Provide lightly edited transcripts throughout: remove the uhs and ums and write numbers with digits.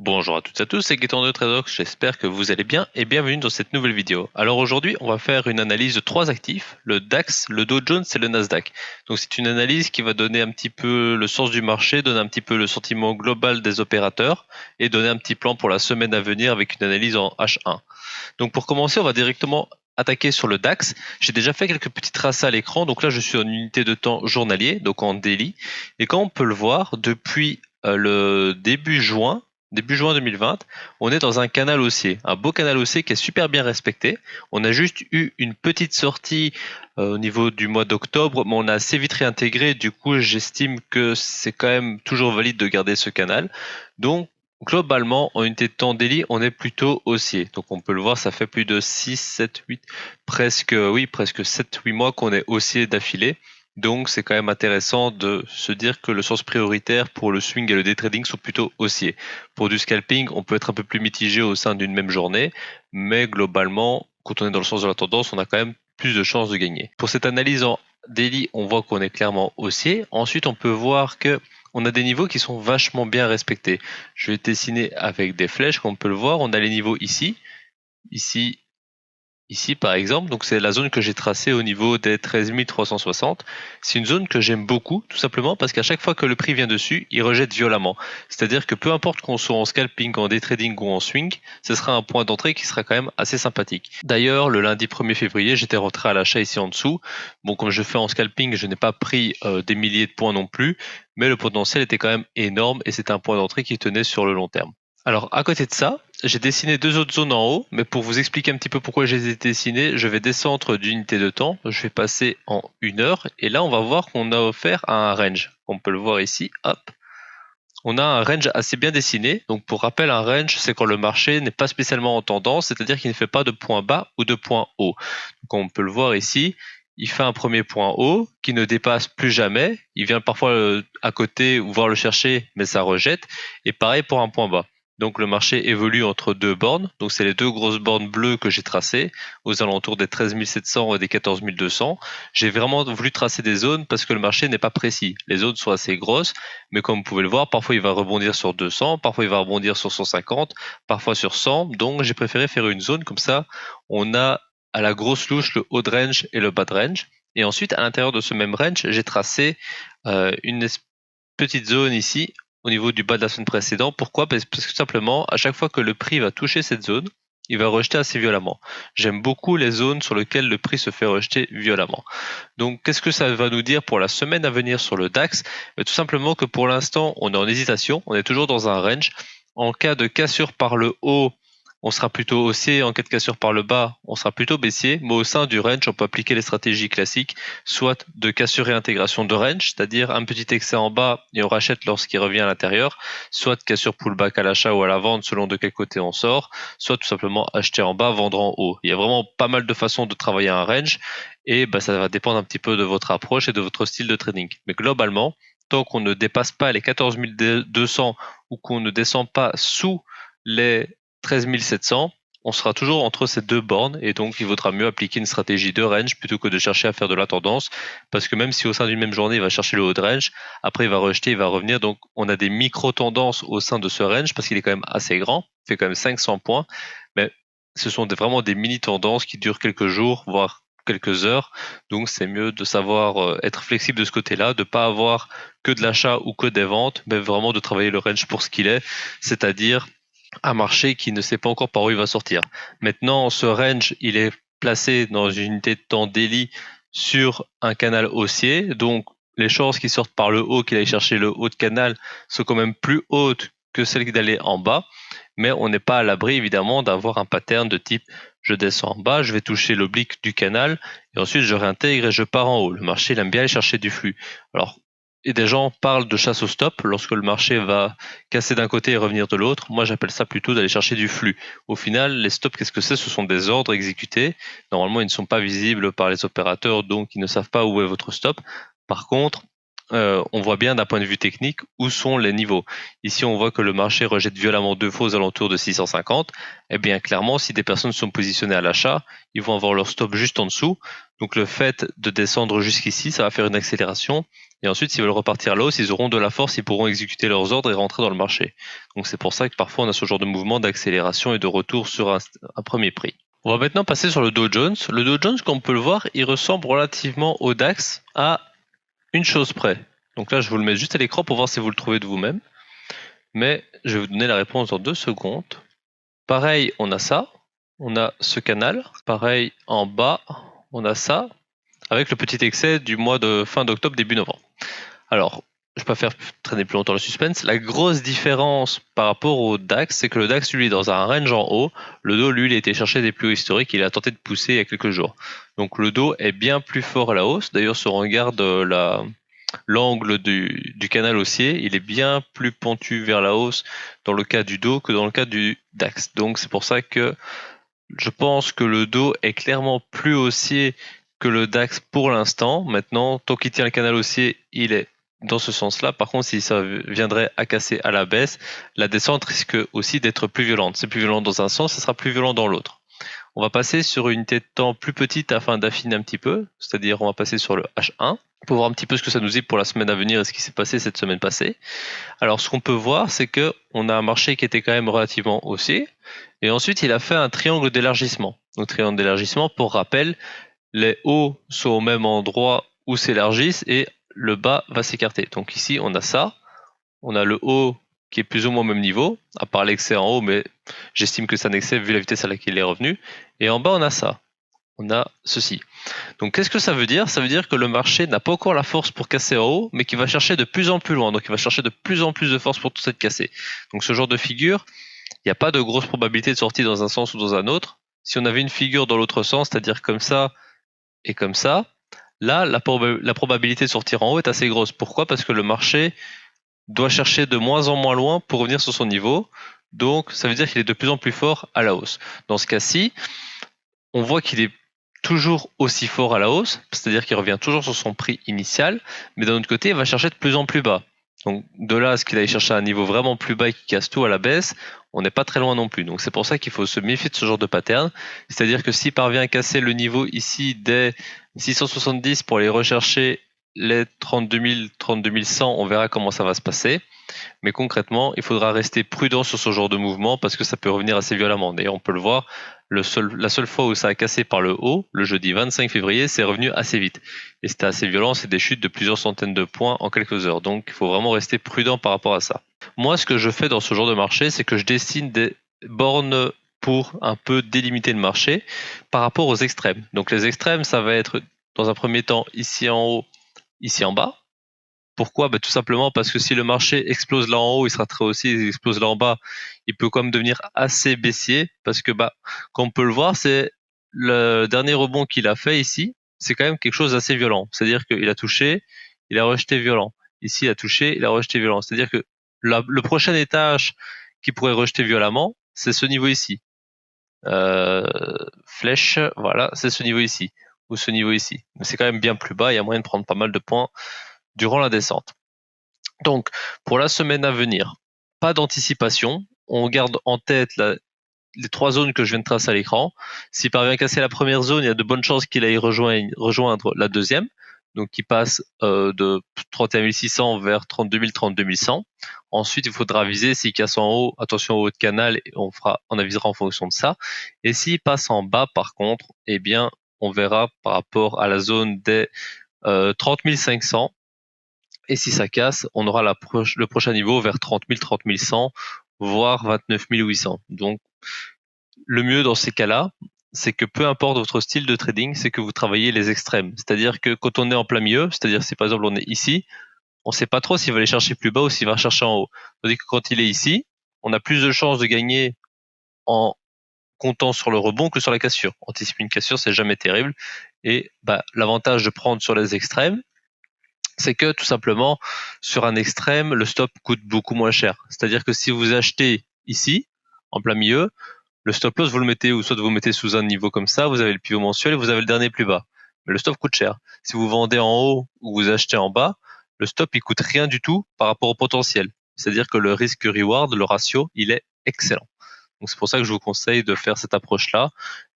Bonjour à toutes et à tous, c'est Gaëtan de Tradox, j'espère que vous allez bien et bienvenue dans cette nouvelle vidéo. Alors aujourd'hui, on va faire une analyse de trois actifs, le DAX, le Dow Jones et le Nasdaq. Donc c'est une analyse qui va donner un petit peu le sens du marché, donner un petit peu le sentiment global des opérateurs et donner un petit plan pour la semaine à venir avec une analyse en H1. Donc pour commencer, on va directement attaquer sur le DAX. J'ai déjà fait quelques petits tracés à l'écran, donc là je suis en unité de temps journalier, donc en daily. Et comme on peut le voir, depuis le début juin 2020, on est dans un canal haussier, un beau canal haussier qui est super bien respecté. On a juste eu une petite sortie au niveau du mois d'octobre, mais on a assez vite réintégré. Du coup, j'estime que c'est quand même toujours valide de garder ce canal. Donc, globalement, en unité de temps daily, on est plutôt haussier. Donc, on peut le voir, ça fait plus de 6, 7, 8, presque 7, 8 mois qu'on est haussier d'affilée. Donc, c'est quand même intéressant de se dire que le sens prioritaire pour le swing et le day trading sont plutôt haussiers. Pour du scalping, on peut être un peu plus mitigé au sein d'une même journée, mais globalement, quand on est dans le sens de la tendance, on a quand même plus de chances de gagner. Pour cette analyse en daily, on voit qu'on est clairement haussier. Ensuite, on peut voir que on a des niveaux qui sont vachement bien respectés. Je vais dessiner avec des flèches, comme on peut le voir. On a les niveaux ici, ici par exemple, donc c'est la zone que j'ai tracée au niveau des 13 360. C'est une zone que j'aime beaucoup, tout simplement parce qu'à chaque fois que le prix vient dessus, il rejette violemment. C'est-à-dire que peu importe qu'on soit en scalping, en day trading ou en swing, ce sera un point d'entrée qui sera quand même assez sympathique. D'ailleurs, le lundi 1er février, j'étais rentré à l'achat ici en dessous. Bon, comme je fais en scalping, je n'ai pas pris des milliers de points non plus, mais le potentiel était quand même énorme et c'était un point d'entrée qui tenait sur le long terme. Alors, à côté de ça, j'ai dessiné deux autres zones en haut, mais pour vous expliquer un petit peu pourquoi je les ai dessinées, je vais descendre d'unité de temps, je vais passer en 1 heure, et là on va voir qu'on a offert un range. On peut le voir ici, hop. On a un range assez bien dessiné, donc pour rappel, un range, c'est quand le marché n'est pas spécialement en tendance, c'est-à-dire qu'il ne fait pas de point bas ou de point haut. Donc on peut le voir ici, il fait un premier point haut qui ne dépasse plus jamais, il vient parfois à côté ou voir le chercher, mais ça rejette, et pareil pour un point bas. Donc le marché évolue entre deux bornes, donc c'est les deux grosses bornes bleues que j'ai tracées, aux alentours des 13 700 et des 14 200. J'ai vraiment voulu tracer des zones parce que le marché n'est pas précis. Les zones sont assez grosses, mais comme vous pouvez le voir, parfois il va rebondir sur 200, parfois il va rebondir sur 150, parfois sur 100. Donc j'ai préféré faire une zone comme ça, on a à la grosse louche le haut de range et le bas de range. Et ensuite, à l'intérieur de ce même range, j'ai tracé une petite zone ici au niveau du bas de la semaine précédente. Pourquoi? Parce que tout simplement, à chaque fois que le prix va toucher cette zone, il va rejeter assez violemment. J'aime beaucoup les zones sur lesquelles le prix se fait rejeter violemment. Donc, qu'est-ce que ça va nous dire pour la semaine à venir sur le DAX? Tout simplement que pour l'instant, on est en hésitation, on est toujours dans un range. En cas de cassure par le haut, on sera plutôt haussier. En cas de cassure par le bas, on sera plutôt baissier. Mais au sein du range, on peut appliquer les stratégies classiques, soit de cassure et intégration de range, c'est-à-dire un petit excès en bas et on rachète lorsqu'il revient à l'intérieur, soit de cassure pullback à l'achat ou à la vente selon de quel côté on sort, soit tout simplement acheter en bas, vendre en haut. Il y a vraiment pas mal de façons de travailler un range et ça va dépendre un petit peu de votre approche et de votre style de trading. Mais globalement, tant qu'on ne dépasse pas les 14 200 ou qu'on ne descend pas sous les 13 700, on sera toujours entre ces deux bornes et donc il vaudra mieux appliquer une stratégie de range plutôt que de chercher à faire de la tendance parce que même si au sein d'une même journée il va chercher le haut de range, après il va rejeter, il va revenir, donc on a des micro-tendances au sein de ce range parce qu'il est quand même assez grand, il fait quand même 500 points, mais ce sont vraiment des mini-tendances qui durent quelques jours, voire quelques heures, donc c'est mieux de savoir être flexible de ce côté-là, de pas avoir que de l'achat ou que des ventes, mais vraiment de travailler le range pour ce qu'il est, c'est-à-dire un marché qui ne sait pas encore par où il va sortir. Maintenant, ce range, il est placé dans une unité de temps daily sur un canal haussier, donc les chances qu'il sorte par le haut, qu'il aille chercher le haut de canal, sont quand même plus hautes que celles d'aller en bas, mais on n'est pas à l'abri évidemment d'avoir un pattern de type je descends en bas, je vais toucher l'oblique du canal, et ensuite je réintègre et je pars en haut. Le marché, il aime bien aller chercher du flux. Alors, et des gens parlent de chasse au stop lorsque le marché va casser d'un côté et revenir de l'autre. Moi, j'appelle ça plutôt d'aller chercher du flux. Au final, les stops, qu'est-ce que c'est? Ce sont des ordres exécutés. Normalement, ils ne sont pas visibles par les opérateurs, donc ils ne savent pas où est votre stop. Par contre, on voit bien d'un point de vue technique où sont les niveaux. Ici, on voit que le marché rejette violemment 2 fois aux alentours de 650. Eh bien, clairement, si des personnes sont positionnées à l'achat, ils vont avoir leur stop juste en dessous. Donc, le fait de descendre jusqu'ici, ça va faire une accélération. Et ensuite, s'ils veulent repartir à la hausse, ils auront de la force, ils pourront exécuter leurs ordres et rentrer dans le marché. Donc, c'est pour ça que parfois, on a ce genre de mouvement d'accélération et de retour sur un premier prix. On va maintenant passer sur le Dow Jones. Le Dow Jones, comme on peut le voir, il ressemble relativement au DAX à une chose près. Donc là, je vous le mets juste à l'écran pour voir si vous le trouvez de vous-même. Mais je vais vous donner la réponse dans 2 secondes. Pareil, on a ça. On a ce canal. Pareil, en bas, on a ça. Avec le petit excès du mois de fin d'octobre, début novembre. Alors, je ne vais pas faire traîner plus longtemps le suspense. La grosse différence par rapport au DAX, c'est que le DAX, lui, est dans un range en haut. Le Dow, lui, il a été chercher des plus hauts historiques. Il a tenté de pousser il y a quelques jours. Donc le Dow est bien plus fort à la hausse. D'ailleurs, si on regarde l'angle du canal haussier, il est bien plus pentu vers la hausse dans le cas du Dow que dans le cas du DAX. Donc c'est pour ça que je pense que le Dow est clairement plus haussier que le DAX pour l'instant. Maintenant, tant qu'il tient le canal haussier, il est dans ce sens-là. Par contre, si ça viendrait à casser à la baisse, la descente risque aussi d'être plus violente. C'est plus violent dans un sens, ce sera plus violent dans l'autre. On va passer sur une unité de temps plus petite afin d'affiner un petit peu, c'est-à-dire on va passer sur le H1 pour voir un petit peu ce que ça nous dit pour la semaine à venir et ce qui s'est passé cette semaine passée. Alors ce qu'on peut voir, c'est que on a un marché qui était quand même relativement haussier et ensuite il a fait un triangle d'élargissement. Donc triangle d'élargissement, pour rappel, les hauts sont au même endroit où s'élargissent et le bas va s'écarter. Donc ici on a ça, on a le haut qui est plus ou moins au même niveau, à part l'excès en haut, mais j'estime que c'est un excès vu la vitesse à laquelle il est revenu. Et en bas, on a ça. On a ceci. Donc, qu'est-ce que ça veut dire? Ça veut dire que le marché n'a pas encore la force pour casser en haut, mais qu'il va chercher de plus en plus loin. Donc, il va chercher de plus en plus de force pour tout cette casser. Donc, ce genre de figure, il n'y a pas de grosse probabilité de sortie dans un sens ou dans un autre. Si on avait une figure dans l'autre sens, c'est-à-dire comme ça et comme ça, là, la probabilité de sortir en haut est assez grosse. Pourquoi? Parce que le marché doit chercher de moins en moins loin pour revenir sur son niveau. Donc, ça veut dire qu'il est de plus en plus fort à la hausse. Dans ce cas-ci, on voit qu'il est toujours aussi fort à la hausse, c'est-à-dire qu'il revient toujours sur son prix initial, mais d'un autre côté, il va chercher de plus en plus bas. Donc, de là à ce qu'il aille chercher un niveau vraiment plus bas et qu'il casse tout à la baisse, on n'est pas très loin non plus. Donc, c'est pour ça qu'il faut se méfier de ce genre de pattern. C'est-à-dire que s'il parvient à casser le niveau ici des 670 pour aller rechercher les 32 000, 32 100, on verra comment ça va se passer. Mais concrètement, il faudra rester prudent sur ce genre de mouvement parce que ça peut revenir assez violemment. D'ailleurs, on peut le voir, la seule fois où ça a cassé par le haut, le jeudi 25 février, c'est revenu assez vite. Et c'était assez violent, c'est des chutes de plusieurs centaines de points en quelques heures. Donc, il faut vraiment rester prudent par rapport à ça. Moi, ce que je fais dans ce genre de marché, c'est que je dessine des bornes pour un peu délimiter le marché par rapport aux extrêmes. Donc, les extrêmes, ça va être dans un premier temps ici en haut, ici en bas. Pourquoi? Tout simplement parce que si le marché explose là en haut, il sera très haussier, il explose là en bas, il peut quand même devenir assez baissier parce que comme on peut le voir, c'est le dernier rebond qu'il a fait ici, c'est quand même quelque chose d'assez violent. C'est-à-dire qu'il a touché, il a rejeté violent. Ici, il a touché, il a rejeté violent. C'est-à-dire que le prochain étage qui pourrait rejeter violemment, c'est ce niveau ici. Flèche, voilà, c'est ce niveau ici ou ce niveau ici. Mais c'est quand même bien plus bas, il y a moyen de prendre pas mal de points durant la descente. Donc, pour la semaine à venir, pas d'anticipation. On garde en tête les 3 zones que je viens de tracer à l'écran. S'il parvient à casser la première zone, il y a de bonnes chances qu'il aille rejoindre la deuxième, donc qui passe de 31 600 vers 32 000, 32 100. Ensuite, il faudra viser, s'il casse en haut, attention au haut de canal, on avisera en fonction de ça. Et s'il passe en bas, par contre, eh bien, on verra par rapport à la zone des 30 500. Et si ça casse, on aura le prochain niveau vers 30 000, 30 100, voire 29 800. Donc, le mieux dans ces cas-là, c'est que peu importe votre style de trading, c'est que vous travaillez les extrêmes. C'est-à-dire que quand on est en plein milieu, c'est-à-dire si par exemple on est ici, on ne sait pas trop s'il va aller chercher plus bas ou s'il va chercher en haut. Tandis que quand il est ici, on a plus de chances de gagner en comptant sur le rebond que sur la cassure. Anticiper une cassure, c'est jamais terrible. Et l'avantage de prendre sur les extrêmes, c'est que tout simplement, sur un extrême, le stop coûte beaucoup moins cher. C'est-à-dire que si vous achetez ici, en plein milieu, le stop loss, vous le mettez ou soit vous le mettez sous un niveau comme ça, vous avez le pivot mensuel et vous avez le dernier plus bas. Mais le stop coûte cher. Si vous vendez en haut ou vous achetez en bas, le stop il coûte rien du tout par rapport au potentiel. C'est-à-dire que le risque-reward, le ratio, il est excellent. Donc c'est pour ça que je vous conseille de faire cette approche-là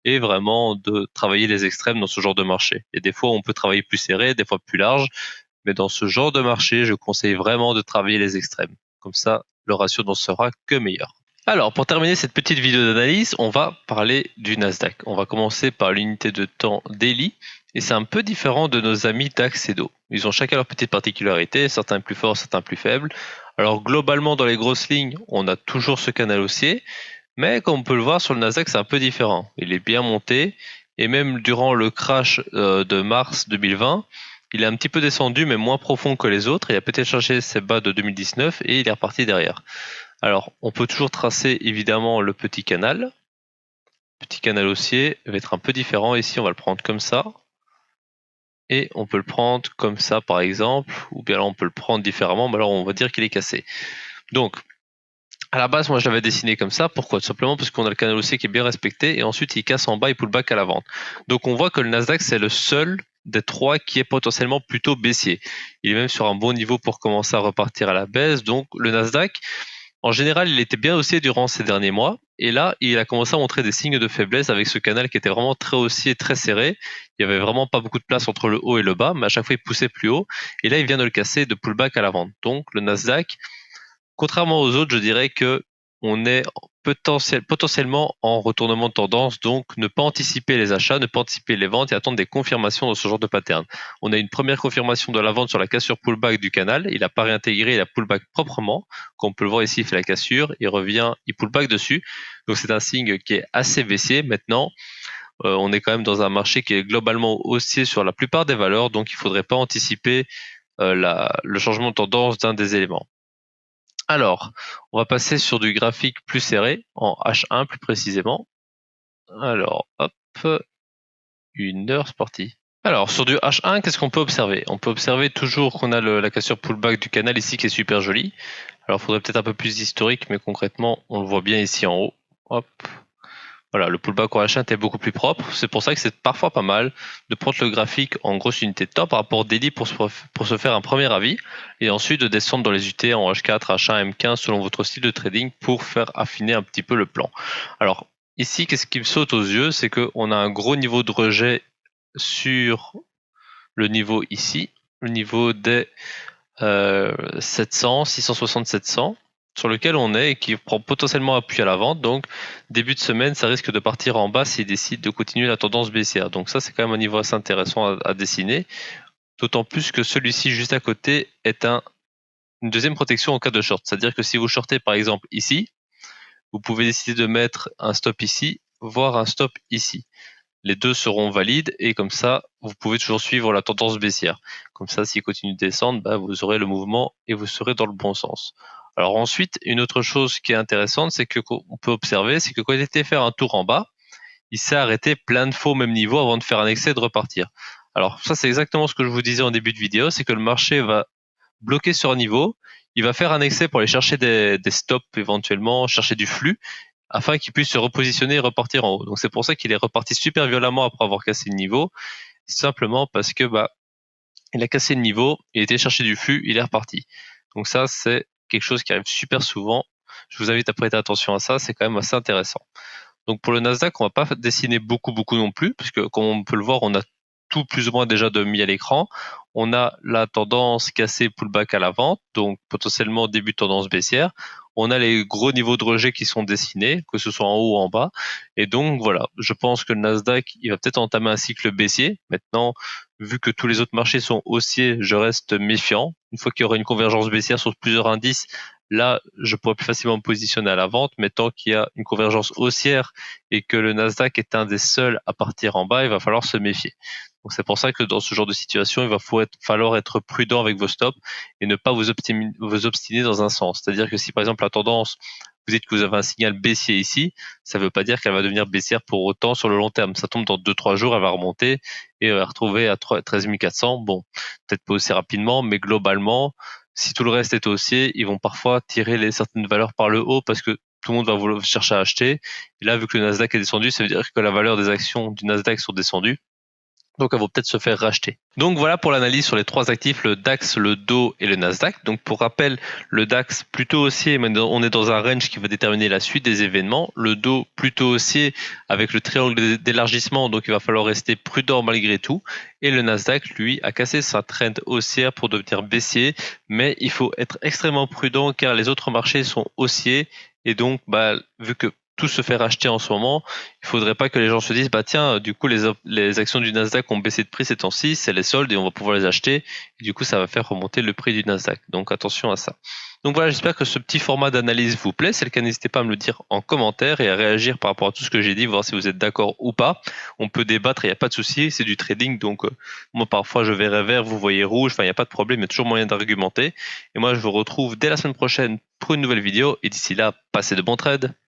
et vraiment de travailler les extrêmes dans ce genre de marché. Et des fois, on peut travailler plus serré, des fois plus large, mais dans ce genre de marché, je conseille vraiment de travailler les extrêmes. Comme ça, le ratio n'en sera que meilleur. Alors, pour terminer cette petite vidéo d'analyse, on va parler du Nasdaq. On va commencer par l'unité de temps daily, et c'est un peu différent de nos amis DAX et DO. Ils ont chacun leur petite particularité, certains plus forts, certains plus faibles. Alors, globalement, dans les grosses lignes, on a toujours ce canal haussier, mais comme on peut le voir sur le Nasdaq, c'est un peu différent. Il est bien monté, et même durant le crash de mars 2020, il est un petit peu descendu, mais moins profond que les autres. Il a peut-être cherché ses bas de 2019 et il est reparti derrière. Alors, on peut toujours tracer évidemment le petit canal. Petit canal haussier va être un peu différent. Ici, on va le prendre comme ça. Et on peut le prendre comme ça, par exemple. Ou bien là, on peut le prendre différemment. Mais alors, on va dire qu'il est cassé. Donc, à la base, moi, je l'avais dessiné comme ça. Pourquoi? Tout simplement parce qu'on a le canal haussier qui est bien respecté. Et ensuite, il casse en bas et pull back à la vente. Donc, on voit que le Nasdaq, c'est le seul des trois qui est potentiellement plutôt baissier. Il est même sur un bon niveau pour commencer à repartir à la baisse. Donc, le Nasdaq, en général, il était bien haussier durant ces derniers mois. Et là, il a commencé à montrer des signes de faiblesse avec ce canal qui était vraiment très haussier, très serré. Il y avait vraiment pas beaucoup de place entre le haut et le bas, mais à chaque fois, il poussait plus haut. Et là, il vient de le casser de pullback à la vente. Donc, le Nasdaq, contrairement aux autres, je dirais que on est potentiellement en retournement de tendance, donc ne pas anticiper les achats, ne pas anticiper les ventes et attendre des confirmations dans ce genre de pattern. On a une première confirmation de la vente sur la cassure pullback du canal, il n'a pas réintégré, il a pullback proprement, comme on peut le voir ici, il fait la cassure, il revient, il pullback dessus, donc c'est un signe qui est assez baissier. Maintenant, on est quand même dans un marché qui est globalement haussier sur la plupart des valeurs, donc il ne faudrait pas anticiper le changement de tendance d'un des éléments. Alors, on va passer sur du graphique plus serré, en H1 plus précisément. Alors, hop, 1 heure, c'est parti. Alors, sur du H1, qu'est-ce qu'on peut observer? On peut observer toujours qu'on a la cassure pullback du canal ici qui est super jolie. Alors, il faudrait peut-être un peu plus d'historique, mais concrètement, on le voit bien ici en haut. Hop. Voilà, le pullback au H1 était beaucoup plus propre. C'est pour ça que c'est parfois pas mal de prendre le graphique en grosse unité de temps par rapport au daily pour se faire un premier avis et ensuite de descendre dans les UT en H4, H1, M15 selon votre style de trading pour faire affiner un petit peu le plan. Alors ici, qu'est-ce qui me saute aux yeux? C'est qu'on a un gros niveau de rejet sur le niveau ici, le niveau des 700, 660, 700 sur lequel on est et qui prend potentiellement appui à la vente. Donc, début de semaine, ça risque de partir en bas s'il décide de continuer la tendance baissière. Donc ça, c'est quand même un niveau assez intéressant à dessiner. D'autant plus que celui-ci juste à côté est une deuxième protection en cas de short. C'est-à-dire que si vous shortez par exemple ici, vous pouvez décider de mettre un stop ici, voire un stop ici. Les deux seront valides et comme ça, vous pouvez toujours suivre la tendance baissière. Comme ça, s'il continue de descendre, vous aurez le mouvement et vous serez dans le bon sens. Alors ensuite, une autre chose qui est intéressante, c'est que qu'on peut observer, c'est que quand il était faire un tour en bas, il s'est arrêté plein de fois au même niveau avant de faire un excès et de repartir. Alors ça, c'est exactement ce que je vous disais en début de vidéo, c'est que le marché va bloquer sur un niveau, il va faire un excès pour aller chercher des stops éventuellement, chercher du flux, afin qu'il puisse se repositionner et repartir en haut. Donc c'est pour ça qu'il est reparti super violemment après avoir cassé le niveau, simplement parce que il a cassé le niveau, il était chercher du flux, il est reparti. Donc ça, c'est quelque chose qui arrive super souvent. Je vous invite à prêter attention à ça, c'est quand même assez intéressant. Donc pour le Nasdaq, on va pas dessiner beaucoup non plus, puisque comme on peut le voir, on a tout plus ou moins déjà de mis à l'écran. On a la tendance cassée pullback à la vente, donc potentiellement début de tendance baissière. On a les gros niveaux de rejet qui sont dessinés, que ce soit en haut ou en bas. Et donc voilà, je pense que le Nasdaq, il va peut-être entamer un cycle baissier. Maintenant, vu que tous les autres marchés sont haussiers, je reste méfiant. Une fois qu'il y aura une convergence baissière sur plusieurs indices, là, je pourrais plus facilement me positionner à la vente, mais tant qu'il y a une convergence haussière et que le Nasdaq est un des seuls à partir en bas, il va falloir se méfier. Donc c'est pour ça que dans ce genre de situation, il va falloir être prudent avec vos stops et ne pas vous obstiner dans un sens. C'est-à-dire que si par exemple la tendance, vous dites que vous avez un signal baissier ici, ça ne veut pas dire qu'elle va devenir baissière pour autant sur le long terme. Ça tombe dans 2-3 jours, elle va remonter et elle va retrouver à 13 400. Bon, peut-être pas aussi rapidement, mais globalement, si tout le reste est haussier, ils vont parfois tirer certaines valeurs par le haut parce que tout le monde va vouloir chercher à acheter. Et là, vu que le Nasdaq est descendu, ça veut dire que la valeur des actions du Nasdaq sont descendues. Donc elles vont peut-être se faire racheter. Donc voilà pour l'analyse sur les trois actifs, le DAX, le DAO et le Nasdaq. Donc pour rappel, le DAX plutôt haussier, mais on est dans un range qui va déterminer la suite des événements. Le DAO plutôt haussier avec le triangle d'élargissement, donc il va falloir rester prudent malgré tout. Et le Nasdaq, lui, a cassé sa trend haussière pour devenir baissier, mais il faut être extrêmement prudent car les autres marchés sont haussiers et donc vu que tout se fait racheter en ce moment, il faudrait pas que les gens se disent tiens, du coup les actions du Nasdaq ont baissé de prix ces temps-ci, c'est les soldes et on va pouvoir les acheter et du coup ça va faire remonter le prix du Nasdaq. Donc attention à ça. Donc voilà, j'espère que ce petit format d'analyse vous plaît. Si c'est le cas, n'hésitez pas à me le dire en commentaire et à réagir par rapport à tout ce que j'ai dit, voir si vous êtes d'accord ou pas. On peut débattre, il n'y a pas de souci, c'est du trading, donc moi parfois je verrai vert, vous voyez rouge, enfin il n'y a pas de problème, il y a toujours moyen d'argumenter. Et moi je vous retrouve dès la semaine prochaine pour une nouvelle vidéo et d'ici là, passez de bons trades.